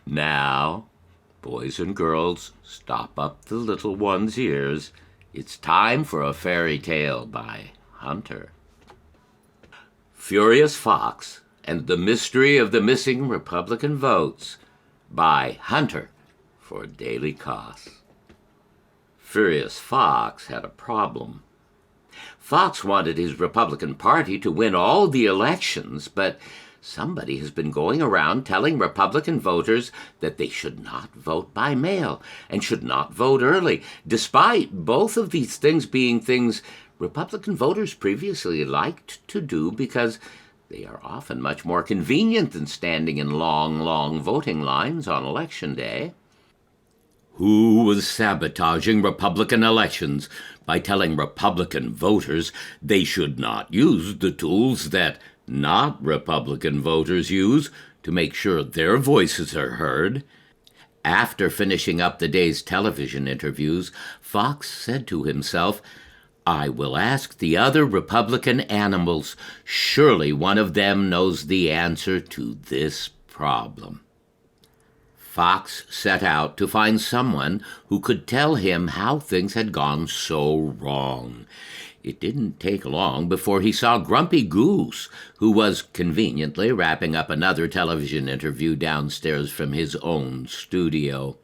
Now, boys and girls, stop up the little ones' ears. It's time for a fairy tale by Hunter. Furious Fox and the Mystery of the Missing Republican Votes by Hunter for Daily Kos. Furious Fox had a problem. Fox wanted his Republican Party to win all the elections, but somebody has been going around telling Republican voters that they should not vote by mail and should not vote early, despite both of these things being things Republican voters previously liked to do because they are often much more convenient than standing in long voting lines on Election Day. Who was sabotaging Republican elections by telling Republican voters they should not use the tools that not Republican voters use to make sure their voices are heard? After finishing up the day's television interviews, Fox said to himself, "I will ask the other Republican animals. Surely one of them knows the answer to this problem." Fox set out to find someone who could tell him how things had gone so wrong. It didn't take long before he saw Grumpy Goose, who was conveniently wrapping up another television interview downstairs from his own studio.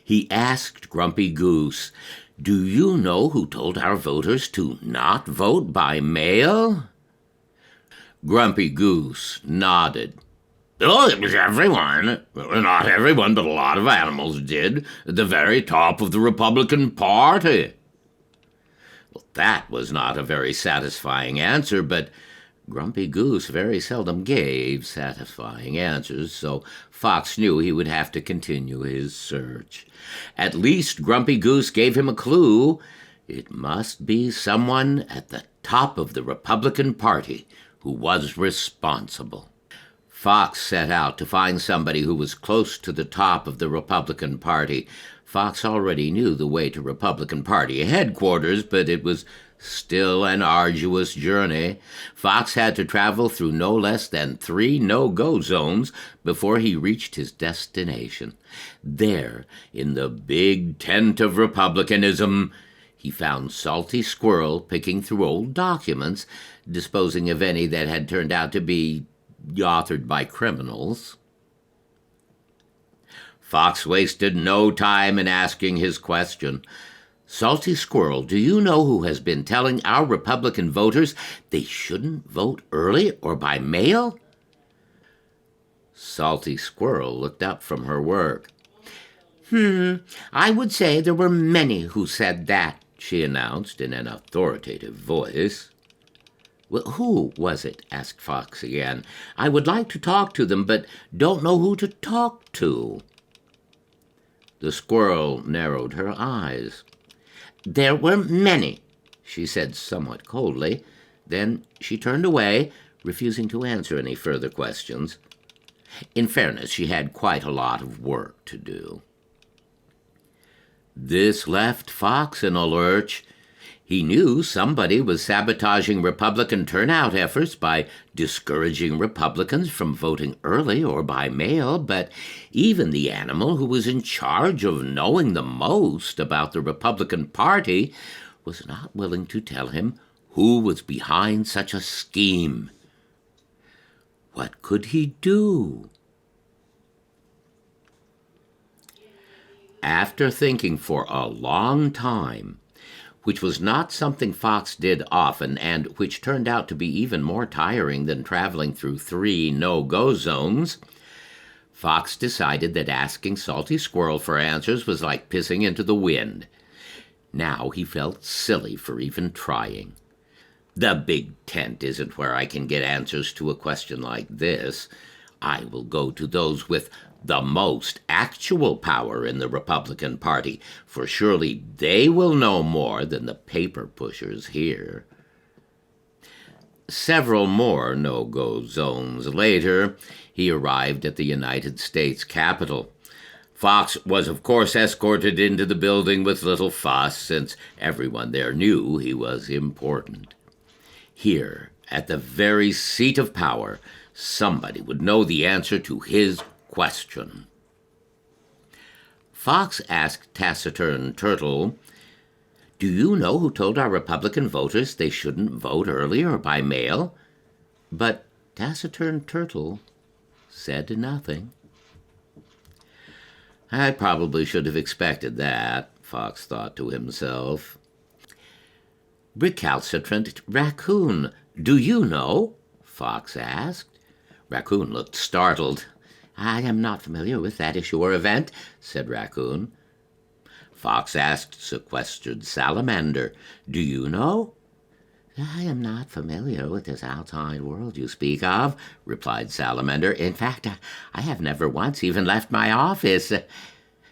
He asked Grumpy Goose, "Do you know who told our voters to not vote by mail?" Grumpy Goose nodded. "Oh, it was everyone. Not everyone, but a lot of animals did. At the very top of the Republican Party." Well, that was not a very satisfying answer, but Grumpy Goose very seldom gave satisfying answers, so Fox knew he would have to continue his search. At least Grumpy Goose gave him a clue. It must be someone at the top of the Republican Party who was responsible. Fox set out to find somebody who was close to the top of the Republican Party. Fox already knew the way to Republican Party headquarters, but it was still an arduous journey. Fox had to travel through no less than 3 no-go zones before he reached his destination. There, in the big tent of Republicanism, he found Salty Squirrel picking through old documents, disposing of any that had turned out to be authored by criminals. Fox wasted no time in asking his question. "Salty Squirrel, do you know who has been telling our Republican voters they shouldn't vote early or by mail?" Salty Squirrel looked up from her work. I would say there were many who said that," she announced in an authoritative voice. "Well, who was it?" asked Fox again. "I would like to talk to them, but don't know who to talk to." The squirrel narrowed her eyes. "There were many," she said somewhat coldly. Then she turned away, refusing to answer any further questions. In fairness, she had quite a lot of work to do. This left Fox in a lurch. He knew somebody was sabotaging Republican turnout efforts by discouraging Republicans from voting early or by mail, but even the animal who was in charge of knowing the most about the Republican Party was not willing to tell him who was behind such a scheme. What could he do? After thinking for a long time, which was not something Fox did often, and which turned out to be even more tiring than traveling through 3 no-go zones, Fox decided that asking Salty Squirrel for answers was like pissing into the wind. Now he felt silly for even trying. The big tent isn't where I can get answers to a question like this. I will go to those with the most actual power in the Republican Party, for surely they will know more than the paper pushers here. Several more no-go zones later, he arrived at the United States Capitol. Fox was, of course, escorted into the building with little fuss, since everyone there knew he was important. Here, at the very seat of power, somebody would know the answer to his question. Fox asked Taciturn Turtle, "Do you know who told our Republican voters they shouldn't vote early or by mail?" But Taciturn Turtle said nothing. I probably should have expected that, Fox thought to himself. Recalcitrant Raccoon, do you know? Fox asked. Raccoon looked startled. I am not familiar with that issue or event, said Raccoon. Fox asked Sequestered Salamander, do you know? I am not familiar with this outside world you speak of, replied Salamander. In fact, I have never once even left my office.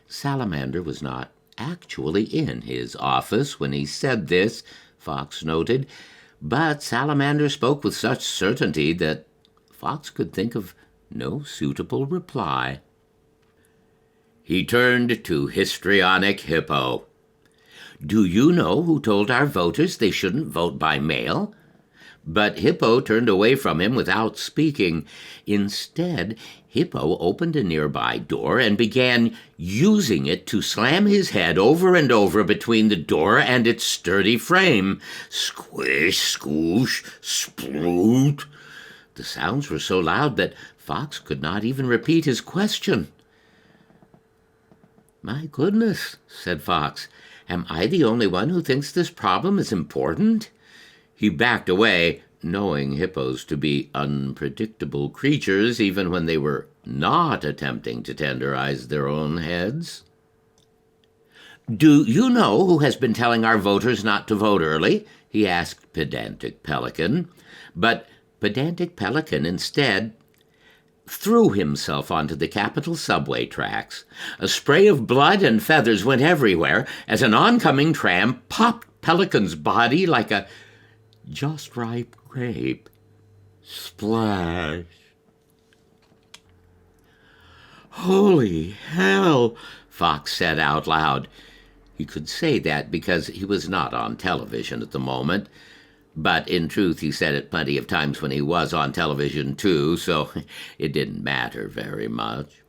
Salamander was not actually in his office when he said this, Fox noted, but Salamander spoke with such certainty that Fox could think of no suitable reply. He turned to Histrionic Hippo. Do you know who told our voters they shouldn't vote by mail? But Hippo turned away from him without speaking. Instead, Hippo opened a nearby door and began using it to slam his head over and over between the door and its sturdy frame. Squish, scoosh, sploot. The sounds were so loud that Fox could not even repeat his question. My goodness, said Fox. Am I the only one who thinks this problem is important? He backed away, knowing hippos to be unpredictable creatures even when they were not attempting to tenderize their own heads. Do you know who has been telling our voters not to vote early? He asked Pedantic Pelican. But Pedantic Pelican instead threw himself onto the Capitol subway tracks. A spray of blood and feathers went everywhere as an oncoming tram popped Pelican's body like a just ripe grape. Splash. Holy hell, Fox said out loud. He could say that because he was not on television at the moment. But in truth, he said it plenty of times when he was on television, too, so it didn't matter very much.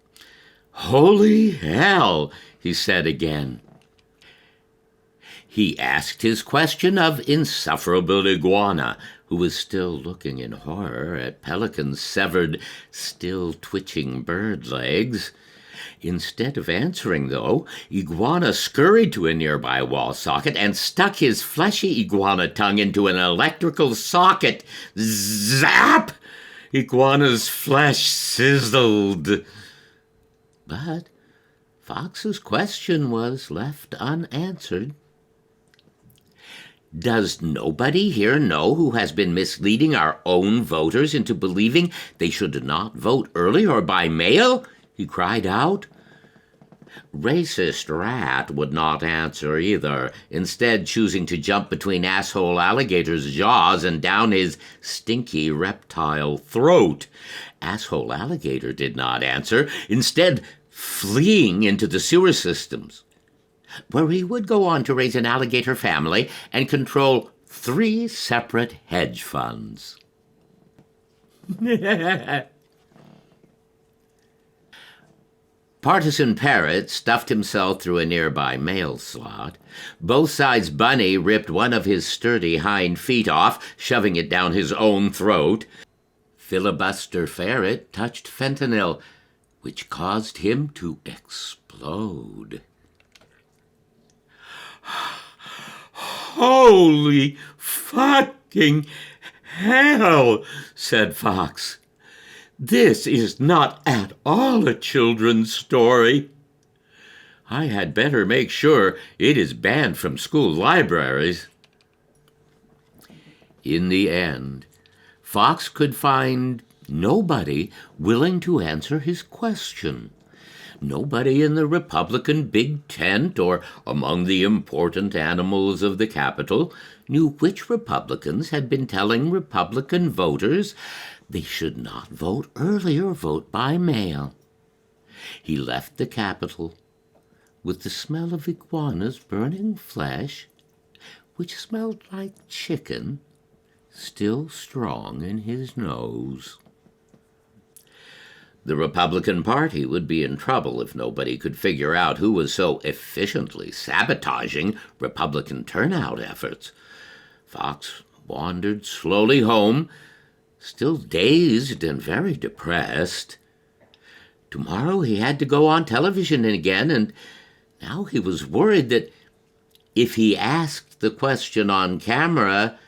Holy hell, he said again. He asked his question of insufferable Iguana, who was still looking in horror at Pelican's severed, still twitching bird legs. Instead of answering, though, Iguana scurried to a nearby wall socket and stuck his fleshy iguana tongue into an electrical socket. Zap! Iguana's flesh sizzled. But Fox's question was left unanswered. Does nobody here know who has been misleading our own voters into believing they should not vote early or by mail? He cried out. Racist Rat would not answer either, instead choosing to jump between Asshole Alligator's jaws and down his stinky reptile throat. Asshole Alligator did not answer, instead fleeing into the sewer systems, where he would go on to raise an alligator family and control 3 separate hedge funds. Partisan Parrot stuffed himself through a nearby mail slot. Both sides Bunny ripped one of his sturdy hind feet off, shoving it down his own throat. Filibuster Ferret touched fentanyl, which caused him to explode. Holy fucking hell, said Fox. This is not at all a children's story. I had better make sure it is banned from school libraries. In the end, Fox could find nobody willing to answer his question. Nobody in the Republican Big Tent or among the important animals of the Capitol knew which Republicans had been telling Republican voters they should not vote early or vote by mail. He left the Capitol with the smell of iguana's burning flesh, which smelled like chicken, still strong in his nose. The Republican Party would be in trouble if nobody could figure out who was so efficiently sabotaging Republican turnout efforts. Fox wandered slowly home, still dazed and very depressed. Tomorrow he had to go on television again, and now he was worried that if he asked the question on camera,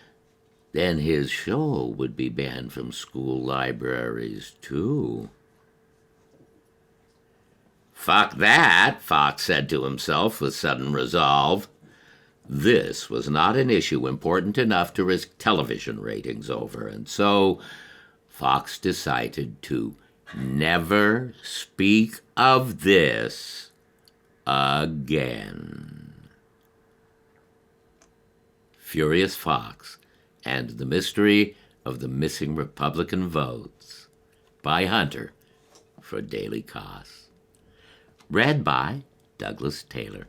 then his show would be banned from school libraries, too. "Fuck that," Fox said to himself with sudden resolve. This was not an issue important enough to risk television ratings over, and so Fox decided to never speak of this again. Furious Fox and the Mystery of the Missing Republican Votes by Hunter for Daily Kos. Read by Douglas Taylor.